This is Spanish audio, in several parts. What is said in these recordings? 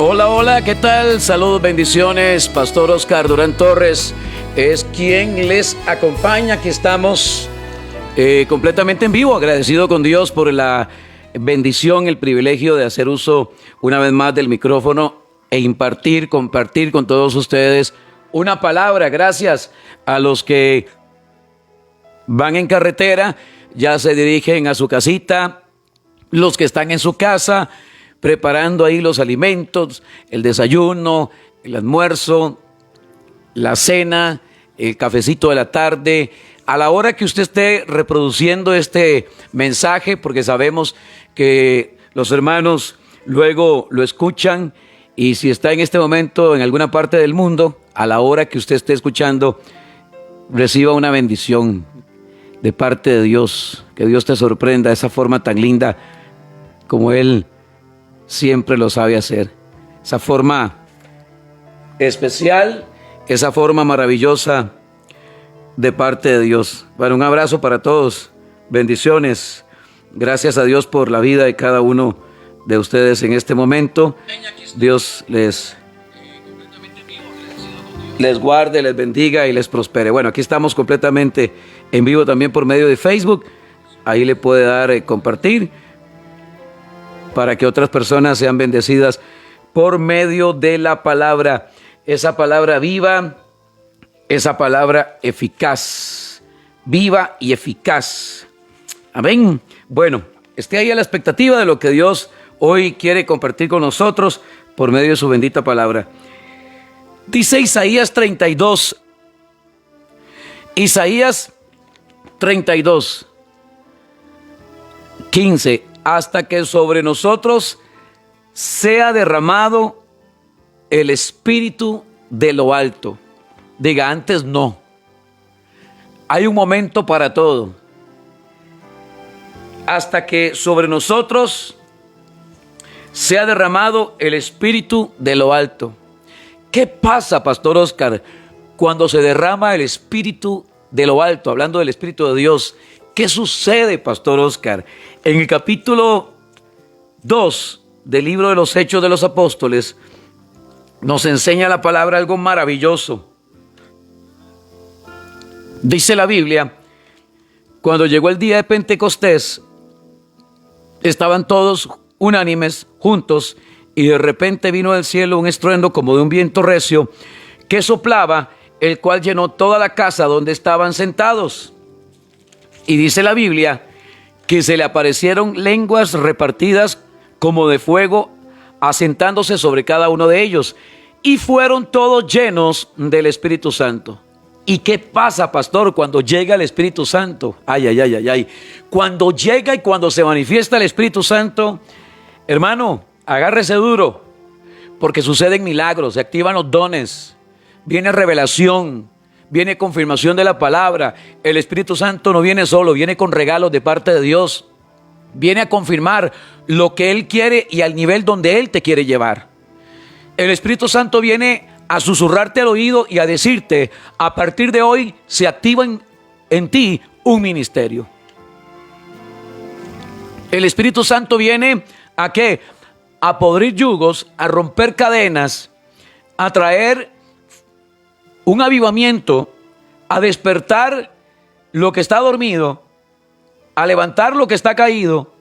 Hola, hola, ¿qué tal? Saludos, bendiciones. Pastor Oscar Durán Torres es quien les acompaña. Aquí estamos completamente en vivo, agradecido con Dios por la bendición, el privilegio de hacer uso una vez más del micrófono e compartir con todos ustedes una palabra. Gracias a los que van en carretera, ya se dirigen a su casita, los que están en su casa, preparando ahí los alimentos, el desayuno, el almuerzo, la cena, el cafecito de la tarde, a la hora que usted esté reproduciendo este mensaje, porque sabemos que los hermanos luego lo escuchan, y si está en este momento en alguna parte del mundo, a la hora que usted esté escuchando, reciba una bendición de parte de Dios, que Dios te sorprenda de esa forma tan linda como Él siempre lo sabe hacer, esa forma especial, esa forma maravillosa de parte de Dios. Bueno, un abrazo para todos, bendiciones, gracias a Dios por la vida de cada uno de ustedes en este momento. Dios les guarde, les bendiga y les prospere. Bueno, aquí estamos completamente en vivo también por medio de Facebook, ahí le puede dar compartir, para que otras personas sean bendecidas por medio de la palabra, esa palabra viva, esa palabra eficaz, viva y eficaz. Amén. Bueno, esté ahí a la expectativa de lo que Dios hoy quiere compartir con nosotros por medio de su bendita palabra. Dice Isaías 32, Isaías 32, 15, hasta que sobre nosotros sea derramado el Espíritu de lo alto. Diga, antes no. Hay un momento para todo. Hasta que sobre nosotros sea derramado el Espíritu de lo alto. ¿Qué pasa, Pastor Oscar, cuando se derrama el Espíritu de lo alto? Hablando del Espíritu de Dios, ¿qué sucede, Pastor Oscar? En el capítulo 2 del libro de los Hechos de los Apóstoles, nos enseña la palabra algo maravilloso. Dice la Biblia, cuando llegó el día de Pentecostés, estaban todos unánimes, juntos, y de repente vino del cielo un estruendo como de un viento recio que soplaba, el cual llenó toda la casa donde estaban sentados. Y dice la Biblia que se le aparecieron lenguas repartidas como de fuego, asentándose sobre cada uno de ellos, y fueron todos llenos del Espíritu Santo. ¿Y qué pasa, pastor, cuando llega el Espíritu Santo? Ay, ay, ay, ay, ay. Cuando llega y cuando se manifiesta el Espíritu Santo, hermano, agárrese duro, porque suceden milagros, se activan los dones, viene revelación, viene confirmación de la palabra. El Espíritu Santo no viene solo, viene con regalos de parte de Dios. Viene a confirmar lo que Él quiere y al nivel donde Él te quiere llevar. El Espíritu Santo viene a susurrarte al oído y a decirte, a partir de hoy se activa en ti un ministerio. El Espíritu Santo viene ¿a qué? A podrir yugos, a romper cadenas, a traer un avivamiento, a despertar lo que está dormido, a levantar lo que está caído.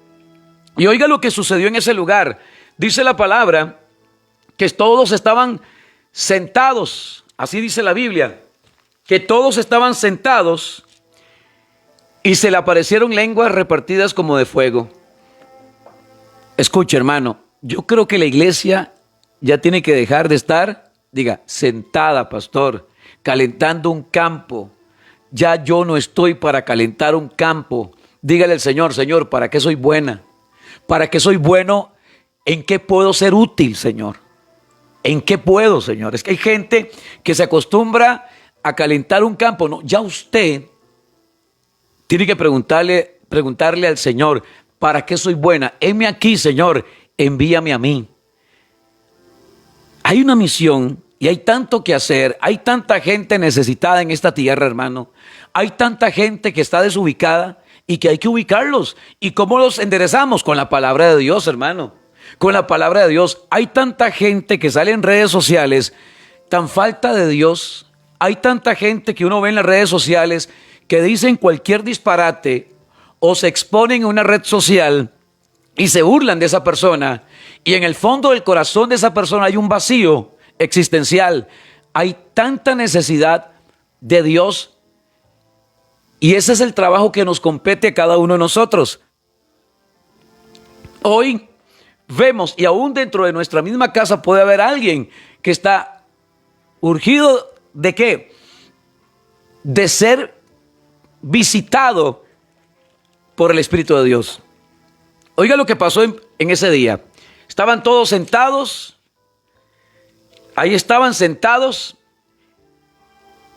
Y oiga lo que sucedió en ese lugar. Dice la palabra que todos estaban sentados, así dice la Biblia, que todos estaban sentados y se le aparecieron lenguas repartidas como de fuego. Escuche, hermano, yo creo que la iglesia ya tiene que dejar de estar, diga, sentada, pastor, calentando un campo. Ya yo no estoy para calentar un campo. Dígale al Señor, Señor, ¿para qué soy buena? ¿Para qué soy bueno? ¿En qué puedo ser útil, Señor? ¿En qué puedo, Señor? Es que hay gente que se acostumbra a calentar un campo. No, ya usted tiene que preguntarle al Señor, ¿para qué soy buena? Heme aquí, Señor, envíame a mí. Hay una misión y hay tanto que hacer, hay tanta gente necesitada en esta tierra, hermano. Hay tanta gente que está desubicada y que hay que ubicarlos. ¿Y cómo los enderezamos? Con la palabra de Dios, hermano. con la palabra de Dios. Hay tanta gente que sale en redes sociales, tan falta de Dios. Hay tanta gente que uno ve en las redes sociales que dicen cualquier disparate o se exponen en una red social y se burlan de esa persona. Y en el fondo del corazón de esa persona hay un vacío existencial. Hay tanta necesidad de Dios. Y ese es el trabajo que nos compete a cada uno de nosotros. Hoy vemos, y aún dentro de nuestra misma casa puede haber alguien que está urgido ¿de qué? De ser visitado por el Espíritu de Dios. Oiga lo que pasó en ese día. Estaban todos sentados. Ahí estaban sentados.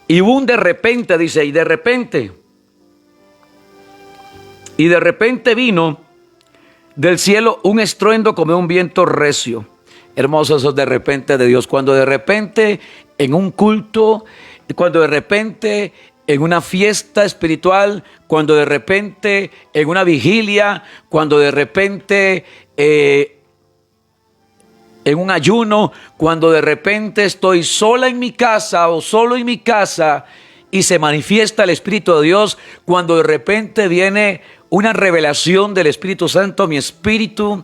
Y hubo un de repente, dice, y de repente vino del cielo un estruendo como un viento recio. Hermoso esos de repente de Dios. Cuando de repente en un culto, cuando de repente en una fiesta espiritual, cuando de repente en una vigilia, cuando de repente en un ayuno, cuando de repente estoy sola en mi casa o solo en mi casa y se manifiesta el Espíritu de Dios, cuando de repente viene una revelación del Espíritu Santo a mi espíritu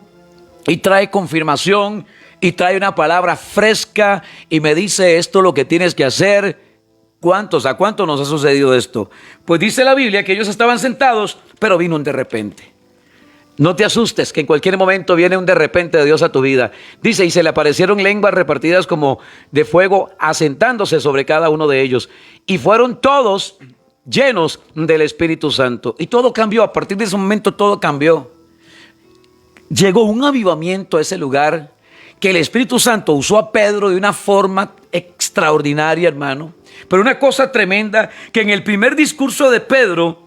y trae confirmación y trae una palabra fresca y me dice esto es lo que tienes que hacer. ¿A cuántos nos ha sucedido esto? Pues dice la Biblia que ellos estaban sentados, pero vino un de repente. No te asustes, que en cualquier momento viene un de repente de Dios a tu vida. Dice, y se le aparecieron lenguas repartidas como de fuego, asentándose sobre cada uno de ellos. Y fueron todos llenos del Espíritu Santo. Y todo cambió, a partir de ese momento todo cambió. Llegó un avivamiento a ese lugar, que el Espíritu Santo usó a Pedro de una forma extraordinaria, hermano. Pero una cosa tremenda, que en el primer discurso de Pedro,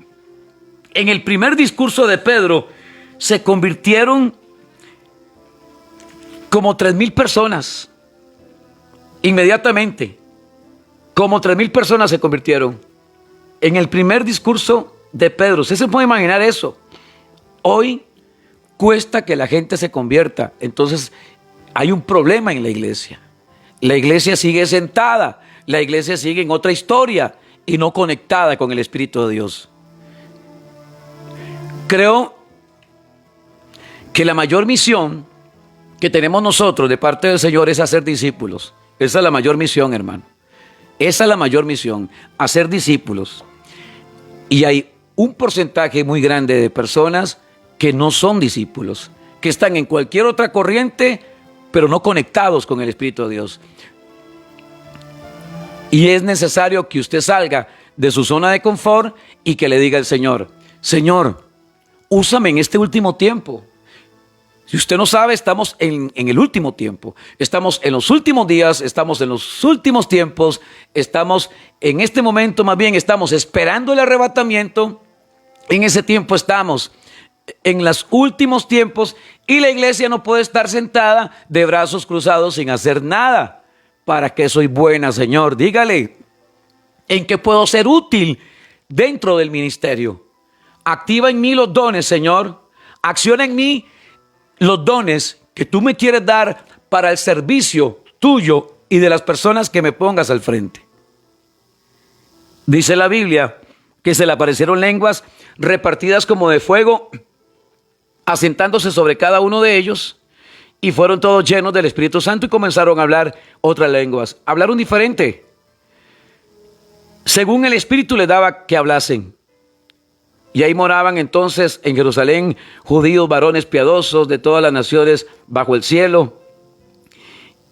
se convirtieron como 3,000 personas. Inmediatamente, como 3,000 personas se convirtieron. En el primer discurso de Pedro. ¿Usted se puede imaginar eso? Hoy cuesta que la gente se convierta. Entonces hay un problema en la iglesia. La iglesia sigue sentada. La iglesia sigue en otra historia y no conectada con el Espíritu de Dios. Creo que la mayor misión que tenemos nosotros de parte del Señor es hacer discípulos. Esa es la mayor misión, hermano. Esa es la mayor misión, hacer discípulos. Y hay un porcentaje muy grande de personas que no son discípulos, que están en cualquier otra corriente, pero no conectados con el Espíritu de Dios. Y es necesario que usted salga de su zona de confort y que le diga al Señor, Señor, úsame en este último tiempo. Si usted no sabe, estamos en el último tiempo. Estamos en los últimos días, estamos en los últimos tiempos, estamos en este momento, más bien estamos esperando el arrebatamiento. En ese tiempo estamos en los últimos tiempos y la iglesia no puede estar sentada de brazos cruzados sin hacer nada. ¿Para qué soy buena, Señor? Dígale, ¿en qué puedo ser útil dentro del ministerio? Activa en mí los dones, Señor. Acciona en mí los dones que tú me quieres dar para el servicio tuyo y de las personas que me pongas al frente. Dice la Biblia que se le aparecieron lenguas repartidas como de fuego, asentándose sobre cada uno de ellos, y fueron todos llenos del Espíritu Santo y comenzaron a hablar otras lenguas. Hablaron diferente, según el Espíritu les daba que hablasen. Y ahí moraban entonces en Jerusalén judíos, varones piadosos de todas las naciones bajo el cielo.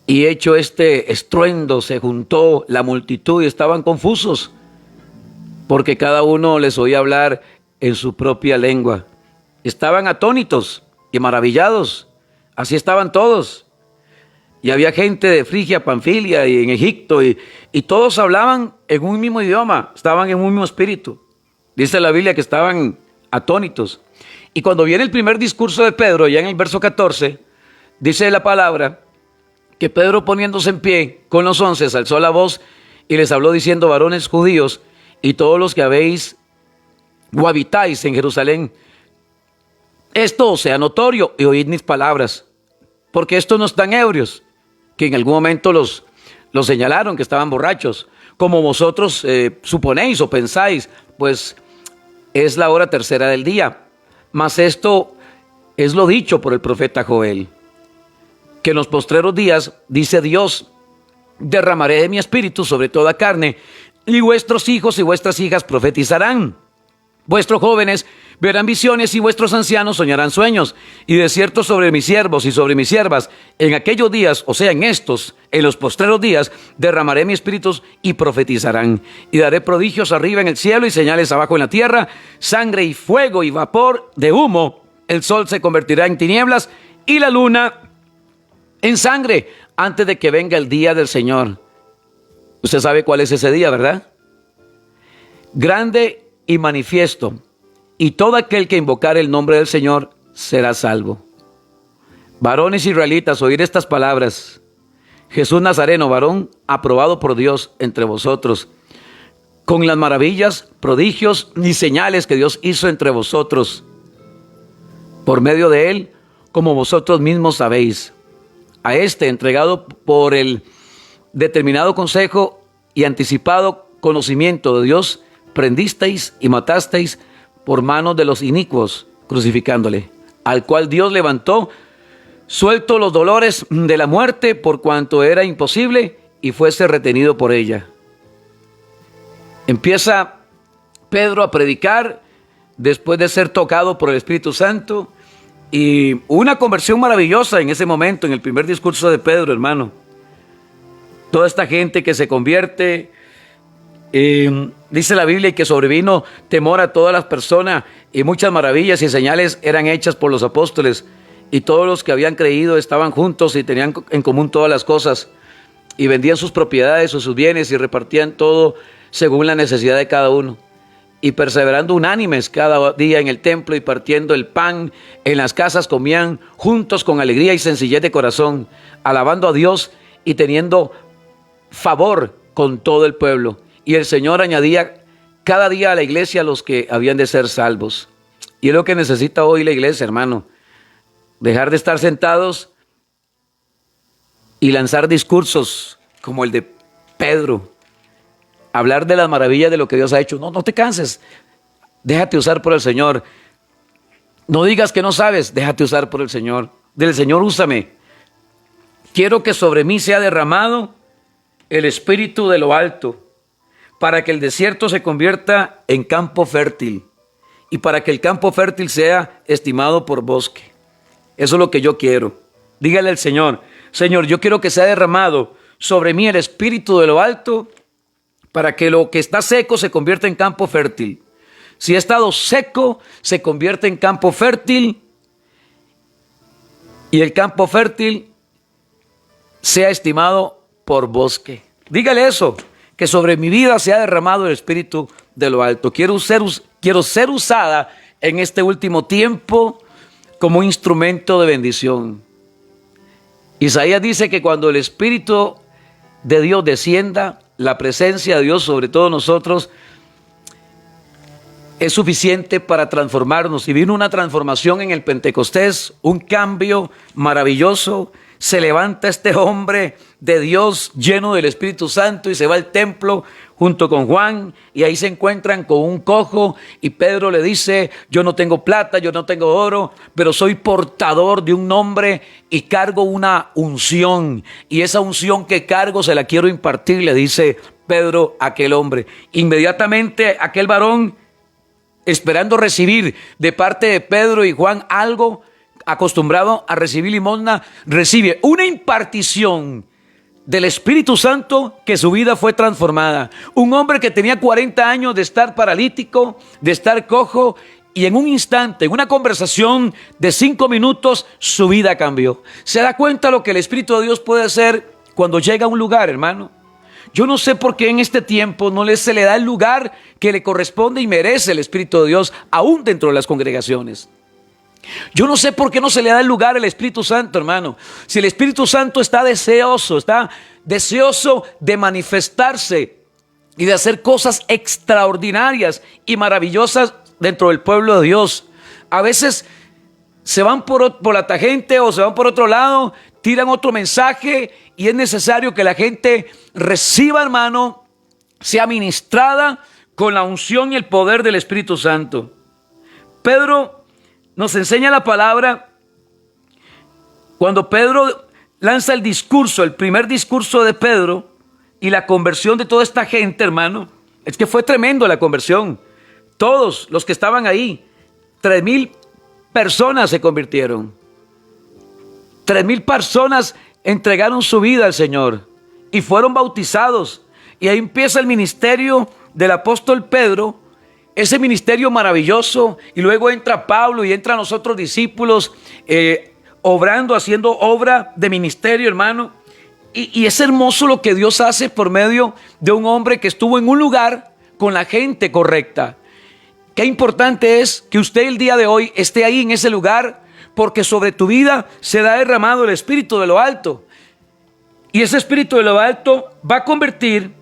Y hecho este estruendo, se juntó la multitud y estaban confusos, porque cada uno les oía hablar en su propia lengua. Estaban atónitos y maravillados. Así estaban todos. Y había gente de Frigia, Panfilia y en Egipto, y todos hablaban en un mismo idioma, estaban en un mismo espíritu. Dice la Biblia que estaban atónitos. Y cuando viene el primer discurso de Pedro, ya en el verso 14, dice la palabra que Pedro, poniéndose en pie con los 11, alzó la voz y les habló diciendo: varones judíos y todos los que habéis o habitáis en Jerusalén, esto os sea notorio y oíd mis palabras. porque estos no están ebrios, que en algún momento los señalaron que estaban borrachos, como vosotros suponéis o pensáis, pues es la hora tercera del día. Mas esto es lo dicho por el profeta Joel, que en los postreros días, dice Dios, derramaré de mi espíritu sobre toda carne, y vuestros hijos y vuestras hijas profetizarán. Vuestros jóvenes verán visiones y vuestros ancianos soñarán sueños. Y de cierto sobre mis siervos y sobre mis siervas, en aquellos días, o sea, en los postreros días, derramaré mi espíritu y profetizarán. Y daré prodigios arriba en el cielo y señales abajo en la tierra, sangre y fuego y vapor de humo. El sol se convertirá en tinieblas y la luna en sangre antes de que venga el día del Señor. Usted sabe cuál es ese día, ¿verdad? Grande y manifiesto, y todo aquel que invocare el nombre del Señor será salvo. Varones israelitas, oír estas palabras. Jesús Nazareno, varón aprobado por Dios entre vosotros, con las maravillas, prodigios y señales que Dios hizo entre vosotros, por medio de él, como vosotros mismos sabéis. A este, entregado por el determinado consejo y anticipado conocimiento de Dios, prendisteis y matasteis por manos de los inicuos, crucificándole, al cual Dios levantó, suelto los dolores de la muerte, por cuanto era imposible y fuese retenido por ella. Empieza Pedro a predicar después de ser tocado por el Espíritu Santo, y una conversión maravillosa en ese momento, en el primer discurso de Pedro, hermano. Toda esta gente que se convierte, dice la Biblia, que sobrevino temor a todas las personas, y muchas maravillas y señales eran hechas por los apóstoles, y todos los que habían creído estaban juntos y tenían en común todas las cosas, y vendían sus propiedades o sus bienes y repartían todo según la necesidad de cada uno, y perseverando unánimes cada día en el templo y partiendo el pan en las casas, comían juntos con alegría y sencillez de corazón, alabando a Dios y teniendo favor con todo el pueblo. Y el Señor añadía cada día a la iglesia a los que habían de ser salvos. Y es lo que necesita hoy la iglesia, hermano. Dejar de estar sentados y lanzar discursos como el de Pedro. Hablar de las maravillas de lo que Dios ha hecho. No te canses. Déjate usar por el Señor. No digas que no sabes. Déjate usar por el Señor. Del Señor, úsame. Quiero que sobre mí sea derramado el espíritu de lo alto, para que el desierto se convierta en campo fértil y para que el campo fértil sea estimado por bosque. Eso es lo que yo quiero. Dígale al Señor: Señor, yo quiero que sea derramado sobre mí el espíritu de lo alto, para que lo que está seco se convierta en campo fértil. Si ha estado seco, se convierte en campo fértil, y el campo fértil sea estimado por bosque. Dígale eso, que sobre mi vida se ha derramado el espíritu de lo alto. Quiero ser usada en este último tiempo como un instrumento de bendición. Isaías dice que cuando el Espíritu de Dios descienda, la presencia de Dios sobre todos nosotros es suficiente para transformarnos. Y vino una transformación en el Pentecostés, un cambio maravilloso. Se levanta este hombre de Dios lleno del Espíritu Santo y se va al templo junto con Juan, y ahí se encuentran con un cojo, y Pedro le dice: yo no tengo plata, yo no tengo oro, pero soy portador de un nombre y cargo una unción, y esa unción que cargo se la quiero impartir, le dice Pedro a aquel hombre. Inmediatamente aquel varón, esperando recibir de parte de Pedro y Juan algo, acostumbrado a recibir limosna, recibe una impartición del Espíritu Santo, que su vida fue transformada. Un hombre que tenía 40 años de estar paralítico, de estar cojo, y en un instante, en una conversación de 5 minutos, su vida cambió. ¿Se da cuenta lo que el Espíritu de Dios puede hacer cuando llega a un lugar, hermano? Yo no sé por qué en este tiempo no se le da el lugar que le corresponde y merece el Espíritu de Dios, aún dentro de las congregaciones. Yo no sé por qué no se le da el lugar al Espíritu Santo, hermano. Si el Espíritu Santo está deseoso de manifestarse y de hacer cosas extraordinarias y maravillosas dentro del pueblo de Dios. A veces se van por la tangente o se van por otro lado, tiran otro mensaje y es necesario que la gente reciba, hermano, sea ministrada con la unción y el poder del Espíritu Santo. Pedro nos enseña la palabra cuando Pedro lanza el discurso, el primer discurso de Pedro y la conversión de toda esta gente, hermano. Es que fue tremendo la conversión. Todos los que estaban ahí, 3,000 personas se convirtieron. 3,000 personas entregaron su vida al Señor y fueron bautizados. Y ahí empieza el ministerio del apóstol Pedro, ese ministerio maravilloso. Y luego entra Pablo y entran los otros discípulos, obrando, haciendo obra de ministerio, hermano. Y es hermoso lo que Dios hace por medio de un hombre que estuvo en un lugar con la gente correcta. Qué importante es que usted el día de hoy esté ahí en ese lugar, porque sobre tu vida será derramado el Espíritu de lo alto. Y ese Espíritu de lo alto va a convertir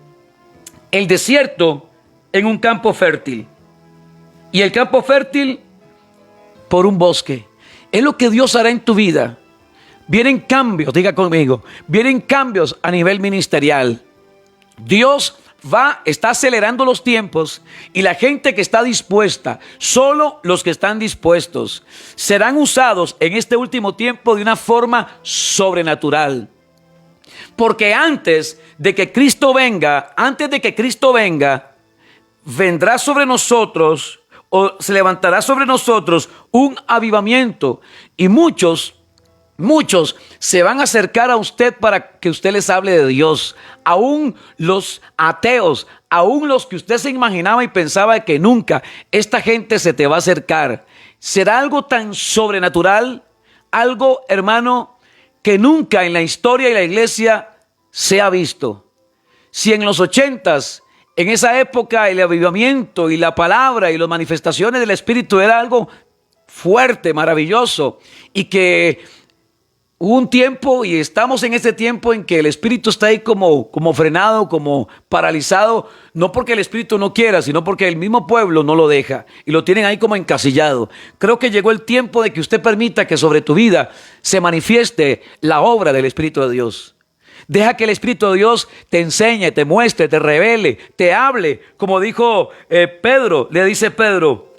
el desierto en un campo fértil. Y el campo fértil por un bosque. Es lo que Dios hará en tu vida. Vienen cambios, diga conmigo, vienen cambios a nivel ministerial. Dios está acelerando los tiempos y la gente que está dispuesta, solo los que están dispuestos, serán usados en este último tiempo de una forma sobrenatural. Porque antes de que Cristo venga, vendrá sobre nosotros o se levantará sobre nosotros un avivamiento y muchos se van a acercar a usted para que usted les hable de Dios. Aún los ateos, aún los que usted se imaginaba y pensaba que nunca, esta gente se te va a acercar. Será algo tan sobrenatural, algo, hermano, que nunca en la historia de la iglesia se ha visto. Si en los 80s, en esa época, el avivamiento y la palabra y las manifestaciones del Espíritu era algo fuerte, maravilloso, y que hubo un tiempo, y estamos en este tiempo en que el Espíritu está ahí como frenado, como paralizado, no porque el Espíritu no quiera, sino porque el mismo pueblo no lo deja y lo tienen ahí como encasillado. Creo que llegó el tiempo de que usted permita que sobre tu vida se manifieste la obra del Espíritu de Dios. Deja que el Espíritu de Dios te enseñe, te muestre, te revele, te hable, como dijo Pedro, le dice Pedro,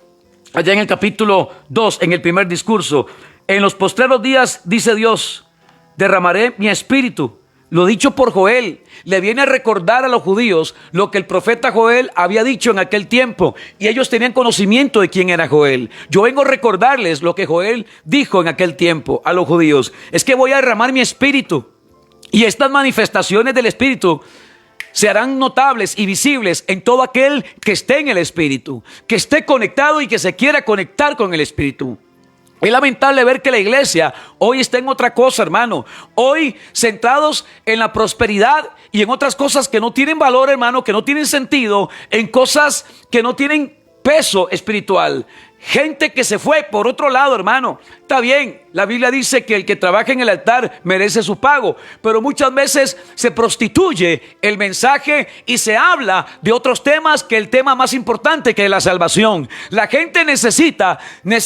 allá en el capítulo 2, en el primer discurso: en los postreros días, dice Dios, derramaré mi espíritu. Lo dicho por Joel, le viene a recordar a los judíos lo que el profeta Joel había dicho en aquel tiempo. Y ellos tenían conocimiento de quién era Joel. Yo vengo a recordarles lo que Joel dijo en aquel tiempo a los judíos. Es que voy a derramar mi espíritu. Y estas manifestaciones del espíritu se harán notables y visibles en todo aquel que esté en el espíritu, que esté conectado y que se quiera conectar con el espíritu. Es lamentable ver que la iglesia hoy está en otra cosa, hermano. Hoy centrados en la prosperidad y en otras cosas que no tienen valor, hermano, que no tienen sentido, en cosas que no tienen peso espiritual. Gente que se fue por otro lado, hermano. Está bien, la Biblia dice que el que trabaja en el altar merece su pago, pero muchas veces se prostituye el mensaje y se habla de otros temas que el tema más importante, que es la salvación. La gente necesita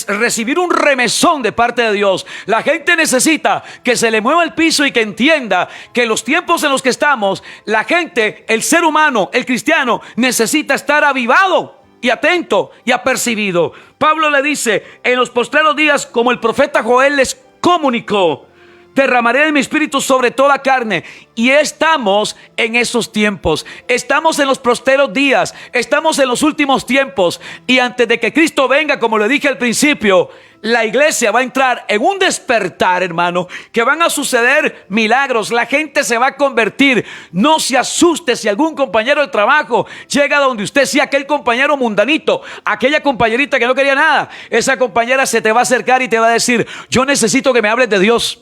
recibir un remesón de parte de Dios. La gente necesita que se le mueva el piso y que entienda que en los tiempos en los que estamos, la gente, el ser humano, el cristiano, necesita estar avivado y atento y apercibido. Pablo le dice: en los postreros días, como el profeta Joel les comunicó, derramaré de mi espíritu sobre toda carne. Y estamos en esos tiempos. Estamos en los postreros días. Estamos en los últimos tiempos. Y antes de que Cristo venga, como le dije al principio, la iglesia va a entrar en un despertar, hermano, que van a suceder milagros. La gente se va a convertir. No se asuste si algún compañero de trabajo llega donde usted, sea aquel compañero mundanito, aquella compañerita que no quería nada. Esa compañera se te va a acercar y te va a decir: yo necesito que me hables de Dios.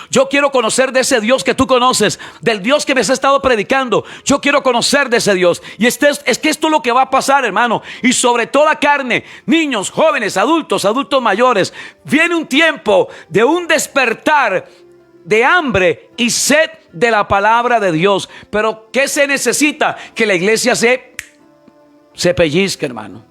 Yo quiero conocer de ese Dios que tú conoces, del Dios que me has estado predicando. Yo quiero conocer de ese Dios. Y es que esto es lo que va a pasar, hermano. Y sobre toda carne, niños, jóvenes, adultos mayores, viene un tiempo de un despertar de hambre y sed de la palabra de Dios. Pero ¿qué se necesita? Que la iglesia se pellizque, hermano.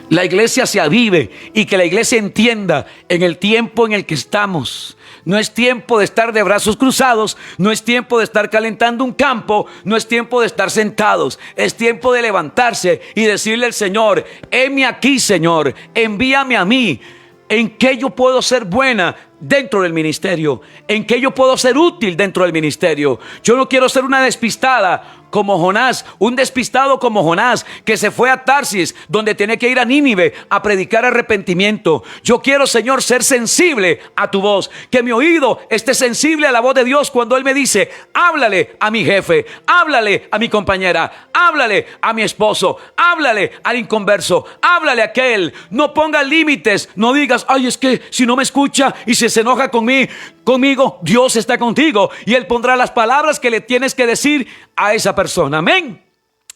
la iglesia se avive y que la iglesia entienda en el tiempo en el que estamos. No es tiempo de estar de brazos cruzados, no es tiempo de estar calentando un campo, no es tiempo de estar sentados. Es tiempo de levantarse y decirle al Señor: heme aquí, Señor, envíame a mí. ¿En qué yo puedo ser buena dentro del ministerio? ¿En qué yo puedo ser útil dentro del ministerio? Yo no quiero ser una despistada como Jonás, un despistado como Jonás, que se fue a Tarsis, donde tenía que ir a Nínive a predicar arrepentimiento. Yo quiero, Señor, ser sensible a tu voz, que mi oído esté sensible a la voz de Dios cuando Él me dice: háblale a mi jefe, háblale a mi compañera, háblale a mi esposo, háblale al inconverso, háblale a aquel. No pongas límites, no digas: ay, es que si no me escucha y si se enoja conmigo, Dios está contigo y Él pondrá las palabras que le tienes que decir a esa persona. Amén.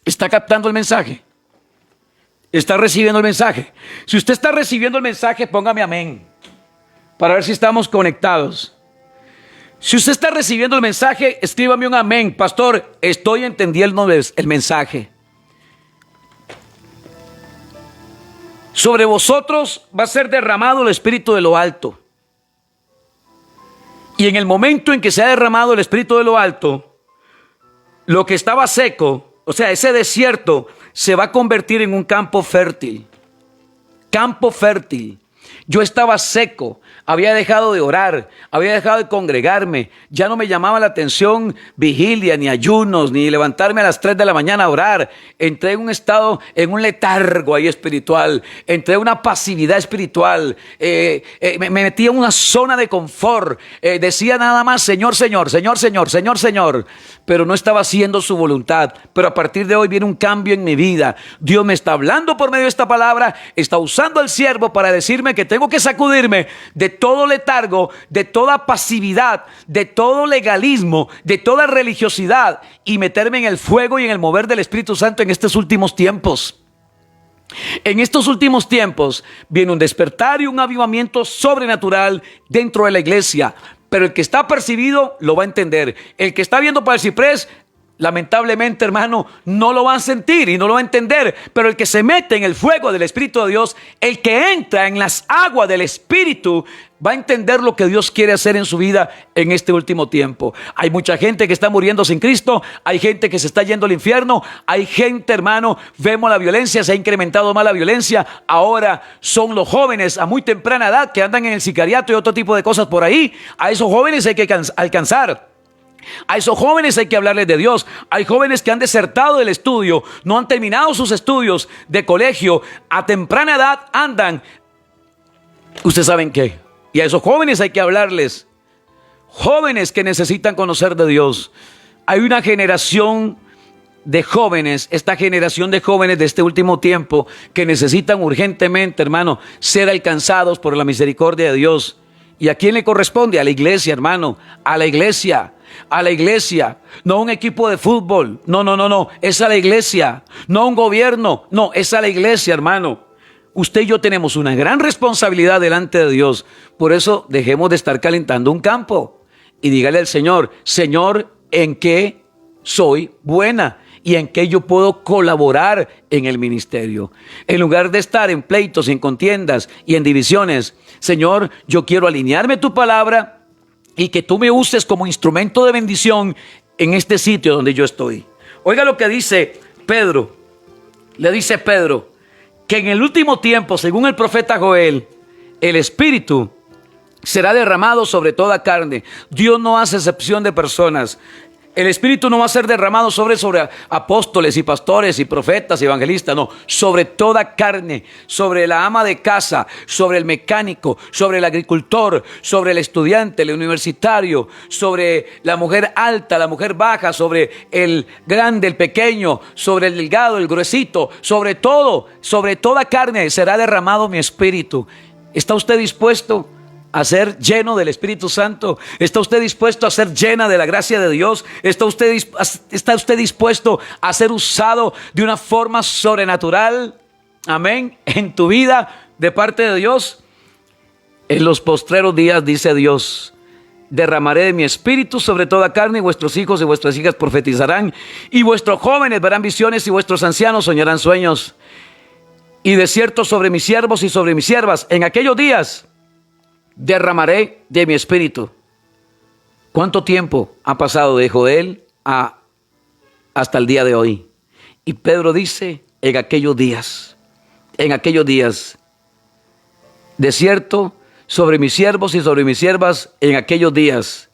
¿Está captando el mensaje? ¿Está recibiendo el mensaje? Si usted está recibiendo el mensaje, póngame amén, para ver si estamos conectados. Si usted está recibiendo el mensaje, escríbame un amén. Pastor, estoy entendiendo el mensaje. Sobre vosotros va a ser derramado el Espíritu de lo alto. Y en el momento en que se ha derramado el Espíritu de lo alto, lo que estaba seco, o sea, ese desierto, se va a convertir en un campo fértil. Campo fértil. Yo estaba seco, había dejado de orar, había dejado de congregarme, ya no me llamaba la atención vigilia, ni ayunos, ni levantarme a las 3 de la mañana a orar. Entré en un estado, en un letargo ahí espiritual, entré en una pasividad espiritual, me metí en una zona de confort, decía nada más: Señor, Señor, Señor, Señor, Señor, Señor, pero no estaba haciendo su voluntad. Pero a partir de hoy viene un cambio en mi vida. Dios me está hablando por medio de esta palabra, está usando al siervo para decirme que tengo que sacudirme de todo letargo, de toda pasividad, de todo legalismo, de toda religiosidad, y meterme en el fuego y en el mover del Espíritu Santo en estos últimos tiempos. En estos últimos tiempos viene un despertar y un avivamiento sobrenatural dentro de la iglesia, pero el que está percibido lo va a entender. El que está viendo para el ciprés, lamentablemente, hermano, no lo va a sentir y no lo va a entender. Pero el que se mete en el fuego del Espíritu de Dios, el que entra en las aguas del Espíritu, va a entender lo que Dios quiere hacer en su vida en este último tiempo. Hay mucha gente que está muriendo sin Cristo, hay gente que se está yendo al infierno, hay gente, hermano, vemos la violencia, se ha incrementado más la violencia. Ahora son los jóvenes a muy temprana edad que andan en el sicariato y otro tipo de cosas por ahí. A esos jóvenes hay que alcanzar. A esos jóvenes hay que hablarles de Dios. Hay jóvenes que han desertado del estudio, no han terminado sus estudios de colegio, a temprana edad andan, ¿ustedes saben qué? Y a esos jóvenes hay que hablarles. Jóvenes que necesitan conocer de Dios. Hay una generación de jóvenes, esta generación de jóvenes de este último tiempo, que necesitan urgentemente, hermano, ser alcanzados por la misericordia de Dios. ¿Y a quién le corresponde? A la iglesia, hermano, a la iglesia. A la iglesia, no a un equipo de fútbol, no, es a la iglesia, no a un gobierno, no, es a la iglesia, hermano. Usted y yo tenemos una gran responsabilidad delante de Dios. Por eso dejemos de estar calentando un campo y dígale al Señor: Señor, ¿en qué soy buena? ¿Y en qué yo puedo colaborar en el ministerio? En lugar de estar en pleitos, en contiendas y en divisiones, Señor, yo quiero alinearme a tu palabra y que tú me uses como instrumento de bendición en este sitio donde yo estoy. Oiga lo que dice Pedro. Le dice Pedro que en el último tiempo, según el profeta Joel, el Espíritu será derramado sobre toda carne. Dios no hace excepción de personas. El Espíritu no va a ser derramado sobre apóstoles y pastores y profetas y evangelistas, no, sobre toda carne, sobre la ama de casa, sobre el mecánico, sobre el agricultor, sobre el estudiante, el universitario, sobre la mujer alta, la mujer baja, sobre el grande, el pequeño, sobre el delgado, el gruesito, sobre todo, sobre toda carne será derramado mi Espíritu. ¿Está usted dispuesto a ser lleno del Espíritu Santo? ¿Está usted dispuesto a ser llena de la gracia de Dios? ¿Está usted dispuesto a ser usado de una forma sobrenatural? Amén. En tu vida de parte de Dios. En los postreros días, dice Dios, derramaré de mi espíritu sobre toda carne, y vuestros hijos y vuestras hijas profetizarán, y vuestros jóvenes verán visiones, y vuestros ancianos soñarán sueños. Y de cierto sobre mis siervos y sobre mis siervas, en aquellos días derramaré de mi espíritu. ¿Cuánto tiempo ha pasado de Joel hasta el día de hoy? Y Pedro dice, en aquellos días, de cierto sobre mis siervos y sobre mis siervas, en aquellos días.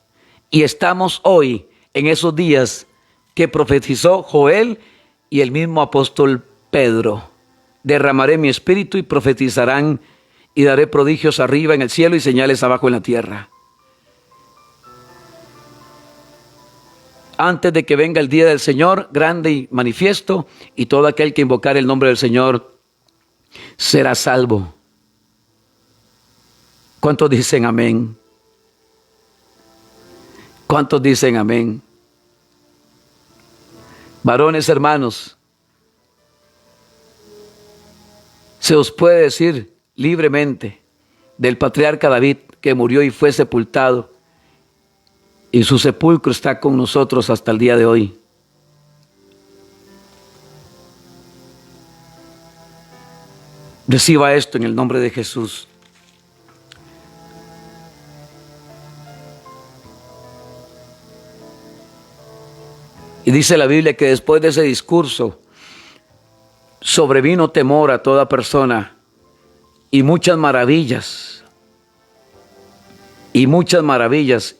Y estamos hoy en esos días que profetizó Joel y el mismo apóstol Pedro. Derramaré mi espíritu y profetizarán, y daré prodigios arriba en el cielo y señales abajo en la tierra. Antes de que venga el día del Señor, grande y manifiesto, y todo aquel que invocar el nombre del Señor será salvo. ¿Cuántos dicen amén? ¿Cuántos dicen amén? Varones, hermanos, se os puede decir libremente del patriarca David, que murió y fue sepultado, y su sepulcro está con nosotros hasta el día de hoy. Reciba esto en el nombre de Jesús. Y dice la Biblia que después de ese discurso sobrevino temor a toda persona, y muchas maravillas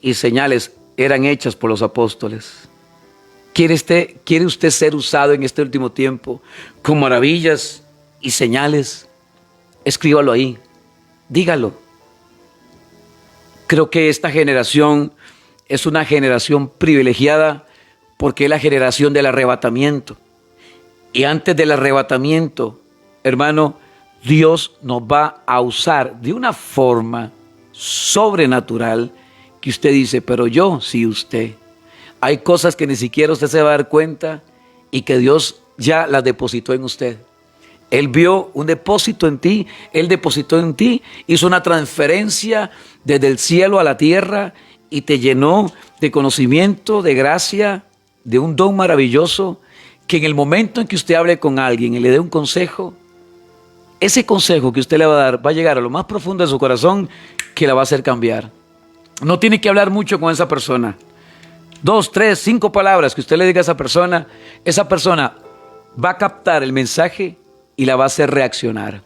y señales eran hechas por los apóstoles. ¿Quiere usted ser usado en este último tiempo con maravillas y señales? Escríbalo ahí, dígalo. Creo que esta generación es una generación privilegiada porque es la generación del arrebatamiento. Y antes del arrebatamiento, hermano, Dios nos va a usar de una forma sobrenatural que usted dice, pero yo, sí, usted. Hay cosas que ni siquiera usted se va a dar cuenta y que Dios ya las depositó en usted. Él vio un depósito en ti, Él depositó en ti, hizo una transferencia desde el cielo a la tierra y te llenó de conocimiento, de gracia, de un don maravilloso, que en el momento en que usted hable con alguien y le dé un consejo, ese consejo que usted le va a dar va a llegar a lo más profundo de su corazón, que la va a hacer cambiar. No tiene que hablar mucho con esa persona. 2, 3, 5 palabras que usted le diga a esa persona va a captar el mensaje y la va a hacer reaccionar.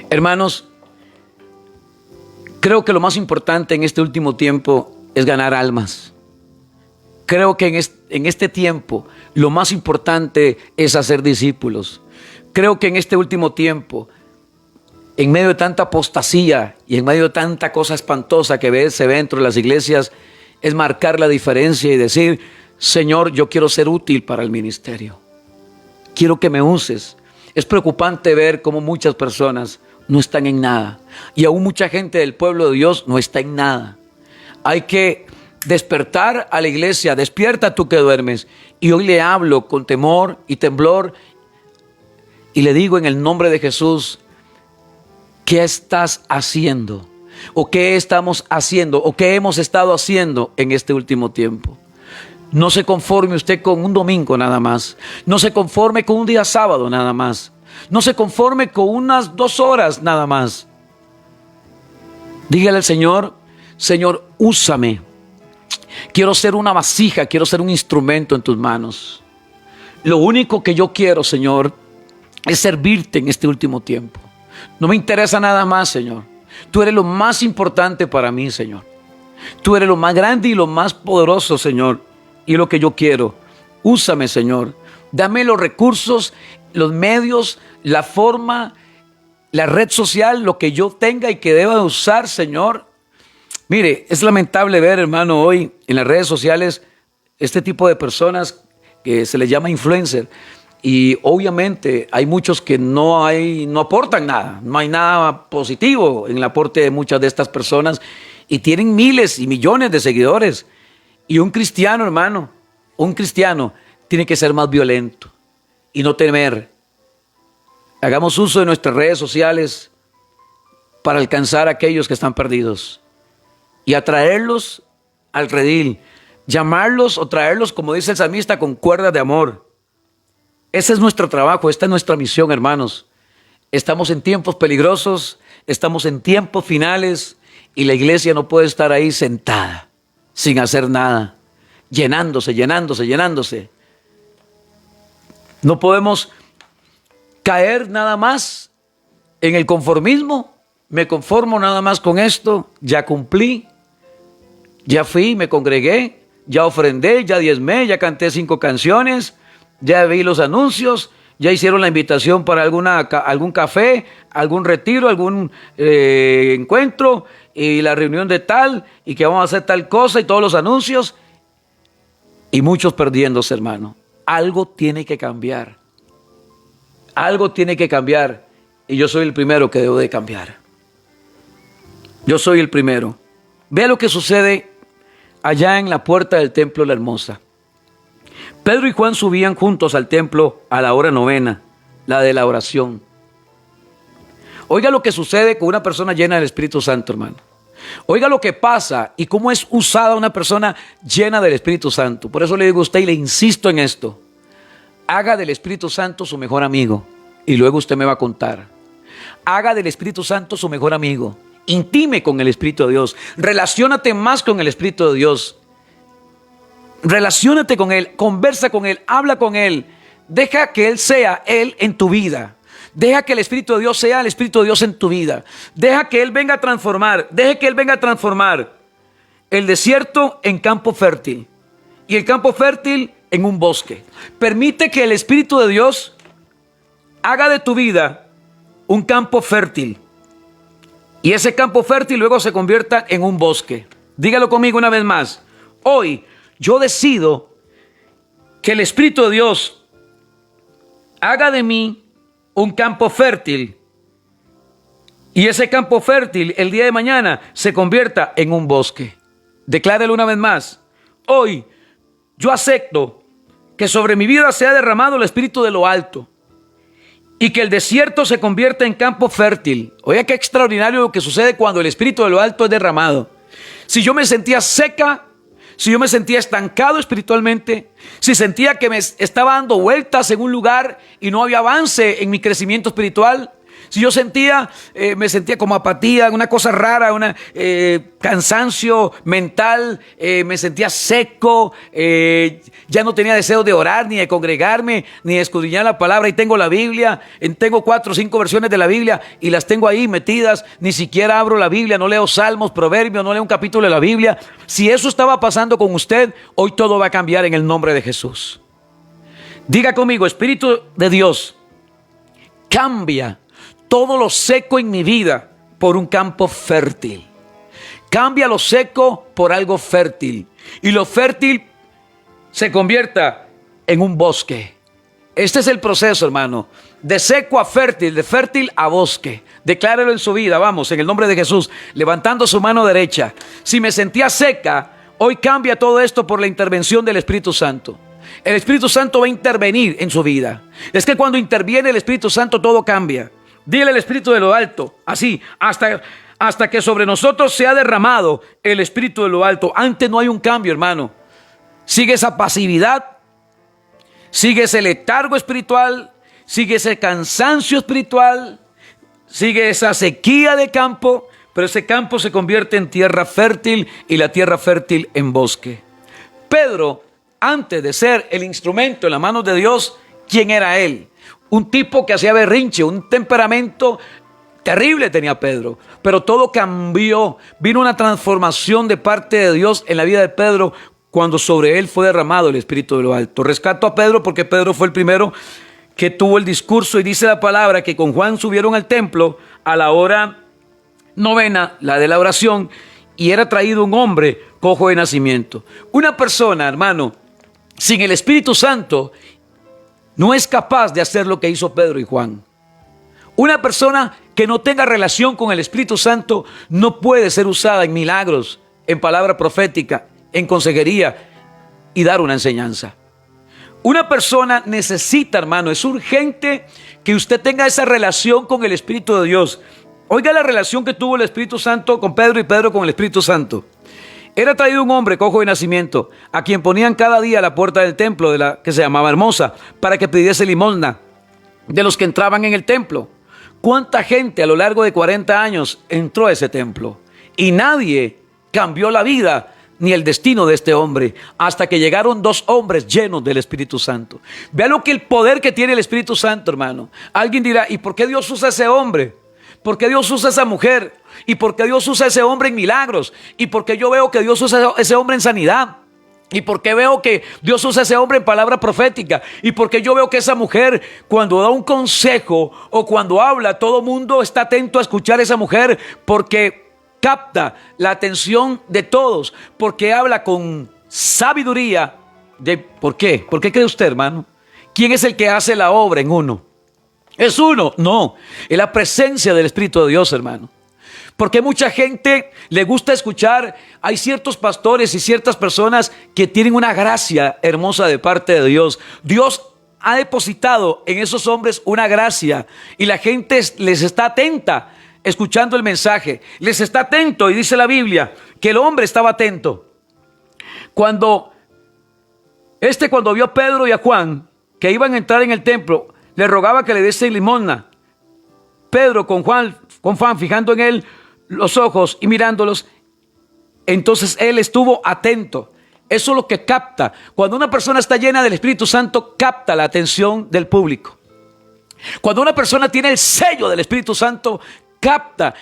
Hermanos, creo que lo más importante en este último tiempo es ganar almas. Creo que en este tiempo lo más importante es hacer discípulos. Creo que en este último tiempo, en medio de tanta apostasía y en medio de tanta cosa espantosa que se ve dentro de las iglesias, es marcar la diferencia y decir, Señor, yo quiero ser útil para el ministerio. Quiero que me uses. Es preocupante ver cómo muchas personas no están en nada. Y aún mucha gente del pueblo de Dios no está en nada. Hay que despertar a la iglesia. Despierta tú que duermes. Y hoy le hablo con temor y temblor. Y le digo en el nombre de Jesús, ¿qué estás haciendo? ¿O qué estamos haciendo? ¿O qué hemos estado haciendo en este último tiempo? No se conforme usted con un domingo nada más. No se conforme con un día sábado nada más. No se conforme con unas 2 horas nada más. Dígale al Señor, Señor, úsame. Quiero ser una vasija, quiero ser un instrumento en tus manos. Lo único que yo quiero, Señor, es servirte en este último tiempo. No me interesa nada más, Señor. Tú eres lo más importante para mí, Señor. Tú eres lo más grande y lo más poderoso, Señor. Y lo que yo quiero, úsame, Señor. Dame los recursos, los medios, la forma, la red social, lo que yo tenga y que deba usar, Señor. Mire, es lamentable ver, hermano, hoy en las redes sociales este tipo de personas que se les llama influencer. Y obviamente hay muchos que no aportan nada, no hay nada positivo en el aporte de muchas de estas personas y tienen miles y millones de seguidores. Y un cristiano, hermano, un cristiano tiene que ser más violento y no temer. Hagamos uso de nuestras redes sociales para alcanzar a aquellos que están perdidos y atraerlos al redil, llamarlos o traerlos, como dice el salmista, con cuerdas de amor. Ese es nuestro trabajo, esta es nuestra misión, hermanos. Estamos en tiempos peligrosos, estamos en tiempos finales y la iglesia no puede estar ahí sentada, sin hacer nada, llenándose. No podemos caer nada más en el conformismo. Me conformo nada más con esto, ya cumplí, ya fui, me congregué, ya ofrendé, ya diezmé, ya canté 5 canciones, ya vi los anuncios, ya hicieron la invitación para algún café, algún retiro, algún encuentro y la reunión de tal y que vamos a hacer tal cosa y todos los anuncios y muchos perdiéndose, hermano. Algo tiene que cambiar. Algo tiene que cambiar y yo soy el primero que debo de cambiar. Yo soy el primero. Vea lo que sucede allá en la puerta del templo La Hermosa. Pedro y Juan subían juntos al templo a la hora 9, la de la oración. Oiga lo que sucede con una persona llena del Espíritu Santo, hermano. Oiga lo que pasa y cómo es usada una persona llena del Espíritu Santo. Por eso le digo a usted y le insisto en esto. Haga del Espíritu Santo su mejor amigo y luego usted me va a contar. Haga del Espíritu Santo su mejor amigo. Intime con el Espíritu de Dios. Relaciónate más con el Espíritu de Dios. Relaciónate con Él, conversa con Él, habla con Él. Deja que Él sea Él en tu vida. Deja que el Espíritu de Dios sea el Espíritu de Dios en tu vida. Deja que Él venga a transformar. Deja que Él venga a transformar el desierto en campo fértil y el campo fértil en un bosque. Permite que el Espíritu de Dios haga de tu vida un campo fértil y ese campo fértil luego se convierta en un bosque. Dígalo conmigo una vez más. Hoy yo decido que el Espíritu de Dios haga de mí un campo fértil y ese campo fértil el día de mañana se convierta en un bosque. Declárelo una vez más. Hoy yo acepto que sobre mi vida sea derramado el Espíritu de lo alto y que el desierto se convierta en campo fértil. Oiga qué extraordinario lo que sucede cuando el Espíritu de lo alto es derramado. Si yo me sentía seca, si yo me sentía estancado espiritualmente, si sentía que me estaba dando vueltas en un lugar y no había avance en mi crecimiento espiritual, si yo me sentía como apatía, una cosa rara, cansancio mental, me sentía seco, ya no tenía deseo de orar, ni de congregarme, ni de escudriñar la palabra. Y tengo la Biblia, tengo 4 o 5 versiones de la Biblia y las tengo ahí metidas. Ni siquiera abro la Biblia, no leo salmos, proverbios, no leo un capítulo de la Biblia. Si eso estaba pasando con usted, hoy todo va a cambiar en el nombre de Jesús. Diga conmigo, Espíritu de Dios, cambia todo lo seco en mi vida por un campo fértil. Cambia lo seco por algo fértil. Y lo fértil se convierta en un bosque. Este es el proceso, hermano. De seco a fértil, de fértil a bosque. Declárelo en su vida, vamos, en el nombre de Jesús. Levantando su mano derecha. Si me sentía seca, hoy cambia todo esto por la intervención del Espíritu Santo. El Espíritu Santo va a intervenir en su vida. Es que cuando interviene el Espíritu Santo todo cambia. Dile al Espíritu de lo alto, así, hasta que sobre nosotros se ha derramado el Espíritu de lo alto. Antes no hay un cambio, hermano. Sigue esa pasividad, sigue ese letargo espiritual, sigue ese cansancio espiritual, sigue esa sequía de campo, pero ese campo se convierte en tierra fértil y la tierra fértil en bosque. Pedro, antes de ser el instrumento en las manos de Dios, ¿quién era él? Un tipo que hacía berrinche, un temperamento terrible tenía Pedro, pero todo cambió. Vino una transformación de parte de Dios en la vida de Pedro cuando sobre él fue derramado el Espíritu de lo alto. Rescato a Pedro porque Pedro fue el primero que tuvo el discurso y dice la palabra que con Juan subieron al templo a la hora 9, la de la oración, y era traído un hombre cojo de nacimiento. Una persona, hermano, sin el Espíritu Santo no es capaz de hacer lo que hizo Pedro y Juan. Una persona que no tenga relación con el Espíritu Santo no puede ser usada en milagros, en palabra profética, en consejería y dar una enseñanza. Una persona necesita, hermano, es urgente que usted tenga esa relación con el Espíritu de Dios. Oiga la relación que tuvo el Espíritu Santo con Pedro y Pedro con el Espíritu Santo. Era traído un hombre cojo de nacimiento, a quien ponían cada día a la puerta del templo, que se llamaba Hermosa, para que pidiese limosna de los que entraban en el templo. ¿Cuánta gente a lo largo de 40 años entró a ese templo? Y nadie cambió la vida ni el destino de este hombre, hasta que llegaron dos hombres llenos del Espíritu Santo. Vea lo que el poder que tiene el Espíritu Santo, hermano. Alguien dirá, ¿y por qué Dios usa a ese hombre? ¿Por qué Dios usa a esa mujer? ¿Y por qué Dios usa a ese hombre en milagros? ¿Y por qué yo veo que Dios usa a ese hombre en sanidad? ¿Y por qué veo que Dios usa a ese hombre en palabra profética? ¿Y por qué yo veo que esa mujer, cuando da un consejo o cuando habla, todo mundo está atento a escuchar a esa mujer? Porque capta la atención de todos, porque habla con sabiduría. ¿Por qué? ¿Por qué cree usted, hermano? ¿Quién es el que hace la obra en uno? ¿Es uno? No, es la presencia del Espíritu de Dios, hermano. Porque mucha gente le gusta escuchar, hay ciertos pastores y ciertas personas que tienen una gracia hermosa de parte de Dios. Dios ha depositado en esos hombres una gracia y la gente les está atenta escuchando el mensaje, les está atento, y dice la Biblia que el hombre estaba atento. Cuando vio a Pedro y a Juan que iban a entrar en el templo, le rogaba que le diese limosna. Pedro con Juan fijando en él los ojos y mirándolos, entonces él estuvo atento. Eso es lo que capta. Cuando una persona está llena del Espíritu Santo, capta la atención del público. Cuando una persona tiene el sello del Espíritu Santo, capta.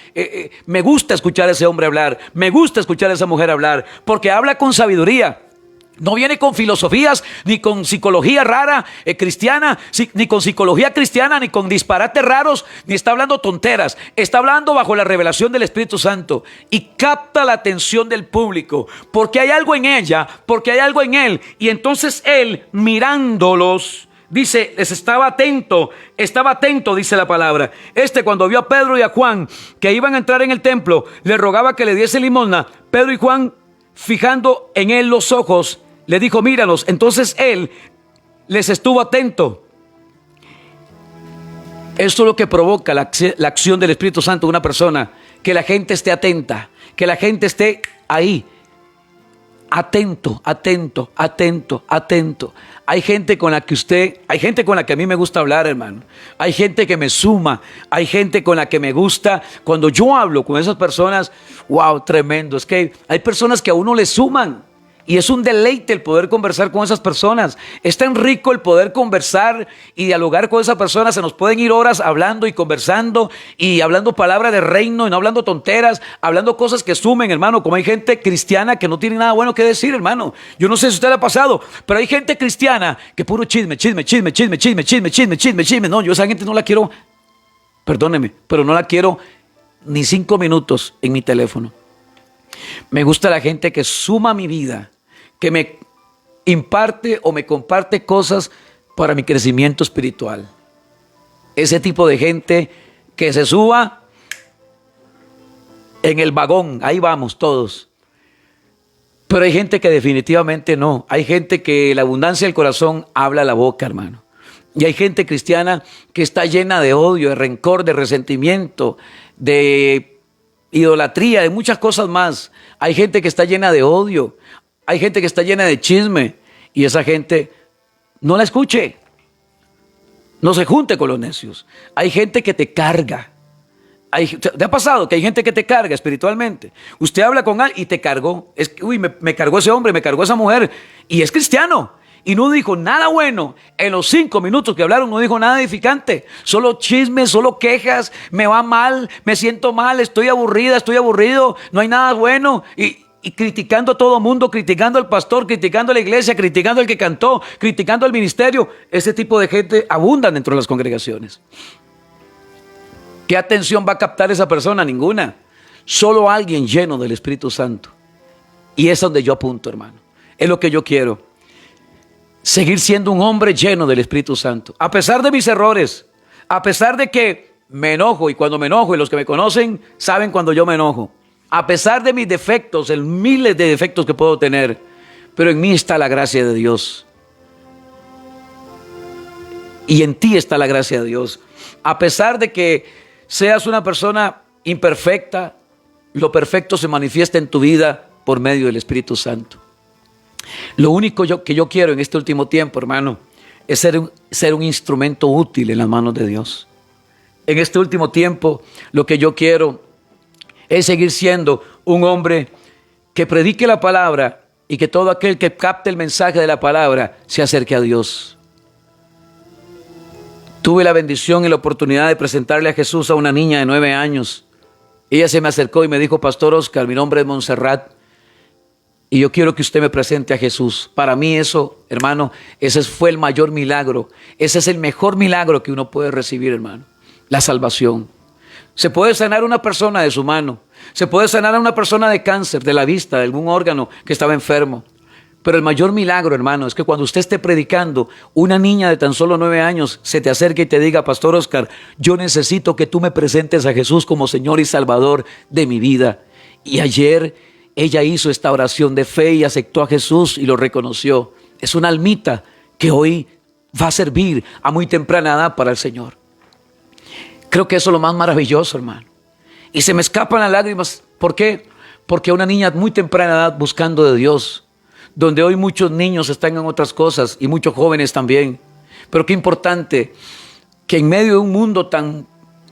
Me gusta escuchar a ese hombre hablar, me gusta escuchar a esa mujer hablar, porque habla con sabiduría. No viene con filosofías, ni con psicología rara cristiana, ni con psicología cristiana, ni con disparates raros, ni está hablando tonteras. Está hablando bajo la revelación del Espíritu Santo y capta la atención del público, porque hay algo en ella, porque hay algo en él. Y entonces él, mirándolos, dice, les estaba atento, dice la palabra. Cuando vio a Pedro y a Juan que iban a entrar en el templo, le rogaba que le diese limosna. Pedro y Juan, fijando en él los ojos, le dijo, míralos. Entonces él les estuvo atento. Esto es lo que provoca la acción del Espíritu Santo en una persona, que la gente esté atenta, que la gente esté ahí, atento. Hay gente con la que a mí me gusta hablar, hermano. Hay gente que me suma, hay gente con la que me gusta. Cuando yo hablo con esas personas, wow, tremendo. Es que hay personas que a uno le suman. Y es un deleite el poder conversar con esas personas. Es tan rico el poder conversar y dialogar con esas personas. Se nos pueden ir horas hablando y conversando y hablando palabras de reino y no hablando tonteras, hablando cosas que sumen, hermano. Como hay gente cristiana que no tiene nada bueno que decir, hermano. Yo no sé si a usted le ha pasado, pero hay gente cristiana que puro chisme. No, yo esa gente no la quiero, perdóneme, pero no la quiero ni 5 minutos en mi teléfono. Me gusta la gente que suma mi vida, que me imparte o me comparte cosas para mi crecimiento espiritual. Ese tipo de gente que se suba en el vagón, ahí vamos todos. Pero hay gente que definitivamente no. Hay gente que la abundancia del corazón habla la boca, hermano. Y hay gente cristiana que está llena de odio, de rencor, de resentimiento, de idolatría, de muchas cosas más. Hay gente que está llena de odio, hay gente que está llena de chisme, y esa gente no la escuche, no se junte con los necios. Hay gente que te carga. ¿Te ha pasado que hay gente que te carga espiritualmente? Usted habla con alguien y te cargó. Me cargó ese hombre, me cargó esa mujer, y es cristiano. Y no dijo nada bueno. En los 5 minutos que hablaron no dijo nada edificante. Solo chismes, solo quejas. Me va mal, me siento mal, estoy aburrida, estoy aburrido. No hay nada bueno. Y criticando a todo mundo, criticando al pastor, criticando a la iglesia, criticando al que cantó, criticando al ministerio. Ese tipo de gente abunda dentro de las congregaciones. ¿Qué atención va a captar esa persona? Ninguna. Solo alguien lleno del Espíritu Santo. Y es donde yo apunto, hermano. Es lo que yo quiero. Seguir siendo un hombre lleno del Espíritu Santo. A pesar de mis errores, a pesar de que me enojo, y cuando me enojo, y los que me conocen saben cuando yo me enojo, a pesar de mis defectos, el miles de defectos que puedo tener, pero en mí está la gracia de Dios. Y en ti está la gracia de Dios. A pesar de que seas una persona imperfecta, lo perfecto se manifiesta en tu vida por medio del Espíritu Santo. Lo único que yo quiero en este último tiempo, hermano, es ser un instrumento útil en las manos de Dios. en este último tiempo, lo que yo quiero es seguir siendo un hombre que predique la palabra y que todo aquel que capte el mensaje de la palabra se acerque a Dios. Tuve la bendición y la oportunidad de presentarle a Jesús a una niña de 9 años. Ella se me acercó y me dijo: Pastor Oscar, mi nombre es Montserrat y yo quiero que usted me presente a Jesús. Para mí eso, hermano, ese fue el mayor milagro. Ese es el mejor milagro que uno puede recibir, hermano. La salvación. Se puede sanar a una persona de su mano. Se puede sanar a una persona de cáncer, de la vista, de algún órgano que estaba enfermo. Pero el mayor milagro, hermano, es que cuando usted esté predicando, una niña de tan solo 9 años se te acerque y te diga: Pastor Oscar, yo necesito que tú me presentes a Jesús como Señor y Salvador de mi vida. Y ayer ella hizo esta oración de fe y aceptó a Jesús y lo reconoció. Es una almita que hoy va a servir a muy temprana edad para el Señor. Creo que eso es lo más maravilloso, hermano. Y se me escapan las lágrimas. ¿Por qué? Porque una niña muy temprana edad buscando de Dios, donde hoy muchos niños están en otras cosas y muchos jóvenes también. Pero qué importante que en medio de un mundo tan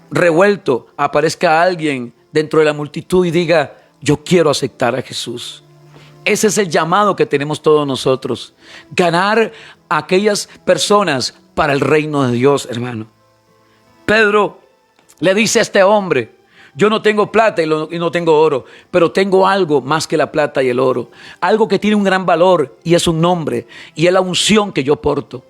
revuelto aparezca alguien dentro de la multitud y diga: yo quiero aceptar a Jesús. Ese es el llamado que tenemos todos nosotros. Ganar a aquellas personas para el reino de Dios, hermano. Pedro le dice a este hombre: yo no tengo plata y no tengo oro, pero tengo algo más que la plata y el oro. Algo que tiene un gran valor y es un nombre, y es la unción que yo porto.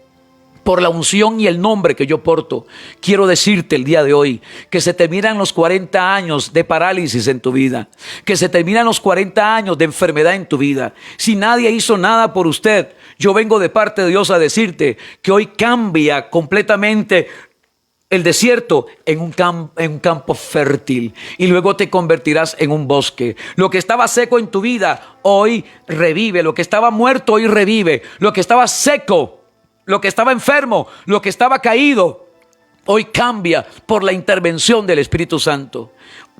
Por la unción y el nombre que yo porto, quiero decirte el día de hoy que se terminan los 40 años de parálisis en tu vida, que se terminan los 40 años de enfermedad en tu vida. Si nadie hizo nada por usted, yo vengo de parte de Dios a decirte que hoy cambia completamente el desierto en un campo fértil, y luego te convertirás en un bosque. Lo que estaba seco en tu vida hoy revive, lo que estaba muerto hoy revive, lo que estaba seco, lo que estaba enfermo, lo que estaba caído, hoy cambia por la intervención del Espíritu Santo.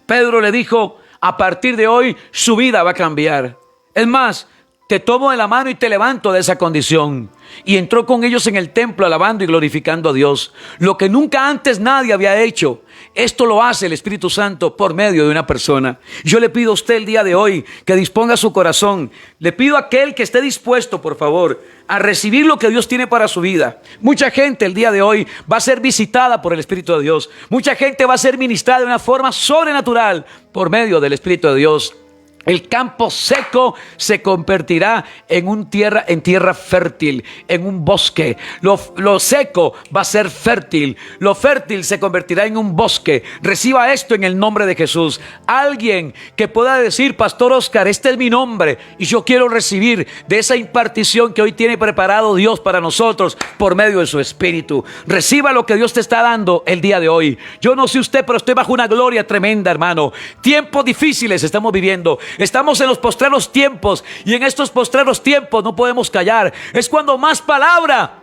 Pedro le dijo: a partir de hoy su vida va a cambiar. Es más, te tomo de la mano y te levanto de esa condición. Y entró con ellos en el templo alabando y glorificando a Dios. Lo que nunca antes nadie había hecho. Esto lo hace el Espíritu Santo por medio de una persona. Yo le pido a usted el día de hoy que disponga su corazón. Le pido a aquel que esté dispuesto, por favor, a recibir lo que Dios tiene para su vida. Mucha gente el día de hoy va a ser visitada por el Espíritu de Dios. Mucha gente va a ser ministrada de una forma sobrenatural por medio del Espíritu de Dios. El campo seco se convertirá en tierra fértil, en un bosque. Lo seco va a ser fértil. Lo fértil se convertirá en un bosque. Reciba esto en el nombre de Jesús. Alguien que pueda decir: Pastor Oscar, este es mi nombre y yo quiero recibir de esa impartición que hoy tiene preparado Dios para nosotros por medio de su Espíritu. Reciba lo que Dios te está dando el día de hoy. Yo no sé usted, pero estoy bajo una gloria tremenda, hermano. Tiempos difíciles estamos viviendo. Estamos en los postreros tiempos, y en estos postreros tiempos no podemos callar. Es cuando más palabra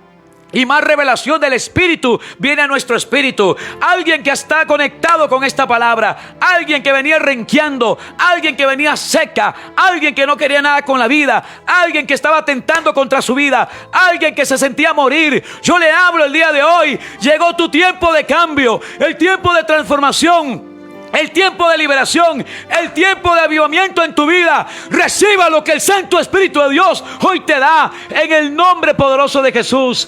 y más revelación del Espíritu viene a nuestro espíritu. Alguien que está conectado con esta palabra, alguien que venía renqueando, alguien que venía seca, alguien que no quería nada con la vida, alguien que estaba tentando contra su vida, alguien que se sentía morir. Yo le hablo el día de hoy: llegó tu tiempo de cambio, el tiempo de transformación, el tiempo de liberación, el tiempo de avivamiento en tu vida. Reciba lo que el Santo Espíritu de Dios hoy te da en el nombre poderoso de Jesús.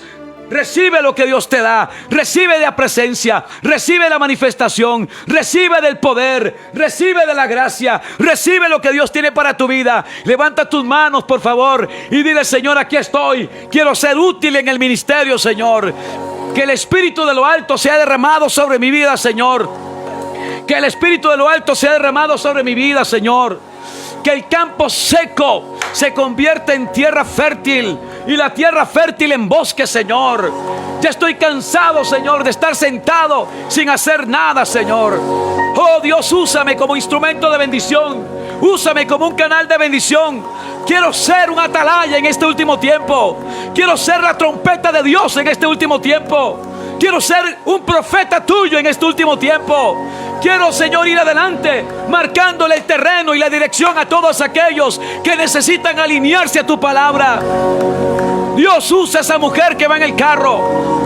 Recibe lo que Dios te da. Recibe de la presencia, recibe la manifestación, recibe del poder, recibe de la gracia, recibe lo que Dios tiene para tu vida. Levanta tus manos, por favor, y dile: Señor, aquí estoy. Quiero ser útil en el ministerio, Señor. Que el Espíritu de lo alto sea derramado sobre mi vida, Señor. Que el Espíritu de lo alto sea derramado sobre mi vida, Señor. Que el campo seco se convierta en tierra fértil, y la tierra fértil en bosque, Señor. Ya estoy cansado, Señor, de estar sentado sin hacer nada, Señor. Oh Dios, úsame como instrumento de bendición. Úsame como un canal de bendición. Quiero ser un atalaya en este último tiempo. Quiero ser la trompeta de Dios en este último tiempo. Quiero ser un profeta tuyo en este último tiempo. Quiero, Señor, ir adelante, marcándole el terreno y la dirección a todos aquellos que necesitan alinearse a tu palabra. Dios, usa esa mujer que va en el carro.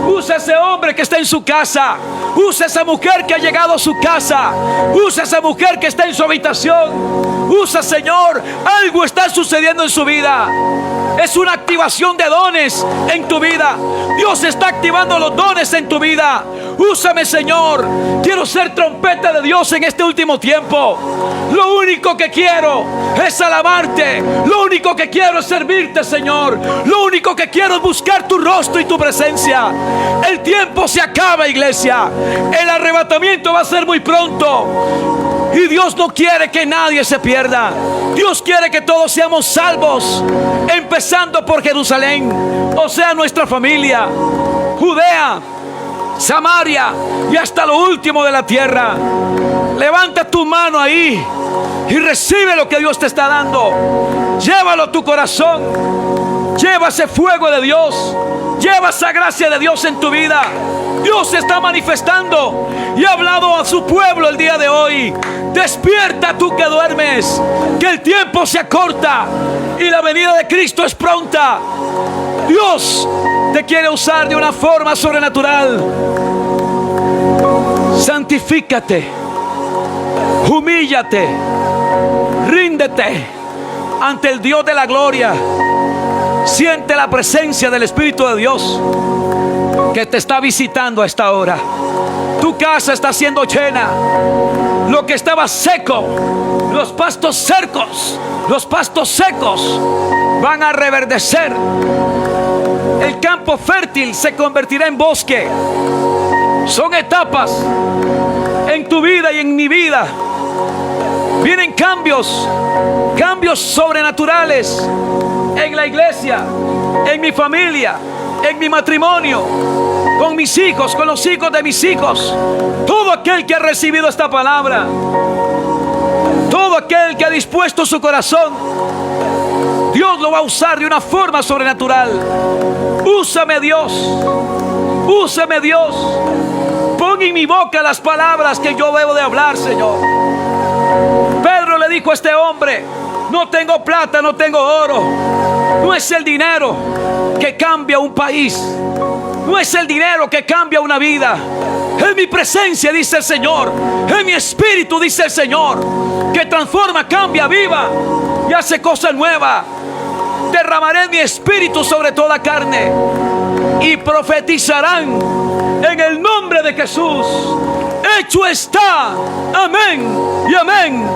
Usa ese hombre que está en su casa. Usa esa mujer que ha llegado a su casa. Usa esa mujer que está en su habitación. Usa, Señor, algo está sucediendo en su vida. Es una activación de dones en tu vida. Dios está activando los dones en tu vida. Úsame, Señor. Quiero ser trompeta de Dios en este último tiempo. Lo único que quiero es alabarte. Lo único que quiero es servirte, Señor. Lo único que quiero es buscar tu rostro y tu presencia. El tiempo se acaba, iglesia. El arrebatamiento va a ser muy pronto. Y Dios no quiere que nadie se pierda. Dios quiere que todos seamos salvos, empezando por Jerusalén, o sea, nuestra familia, Judea, Samaria y hasta lo último de la tierra. Levanta tu mano ahí y recibe lo que Dios te está dando. Llévalo a tu corazón. Lleva ese fuego de Dios. Lleva esa gracia de Dios en tu vida. Dios se está manifestando y ha hablado a su pueblo el día de hoy. Despierta tú que duermes, que el tiempo se acorta y la venida de Cristo es pronta. Dios te quiere usar de una forma sobrenatural. Santifícate, humíllate, ríndete ante el Dios de la gloria. Siente la presencia del Espíritu de Dios que te está visitando a esta hora. Tu casa está siendo llena. Lo que estaba seco, los pastos secos van a reverdecer. El campo fértil se convertirá en bosque. Son etapas en tu vida y en mi vida. Vienen cambios sobrenaturales en la iglesia, en mi familia, en mi matrimonio, con mis hijos, con los hijos de mis hijos. Todo aquel que ha recibido esta palabra, todo aquel que ha dispuesto su corazón, Dios lo va a usar de una forma sobrenatural. Úsame, Dios. Úsame, Dios. Pon en mi boca las palabras que yo debo de hablar, Señor. Pedro le dijo a este hombre: no tengo plata, no tengo oro. No es el dinero que cambia un país. No es el dinero que cambia una vida. Es mi presencia, dice el Señor. Es mi espíritu, dice el Señor, que transforma, cambia, viva y hace cosas nuevas. Derramaré mi espíritu sobre toda carne y profetizarán en el nombre de Jesús. Hecho está. Amén y amén.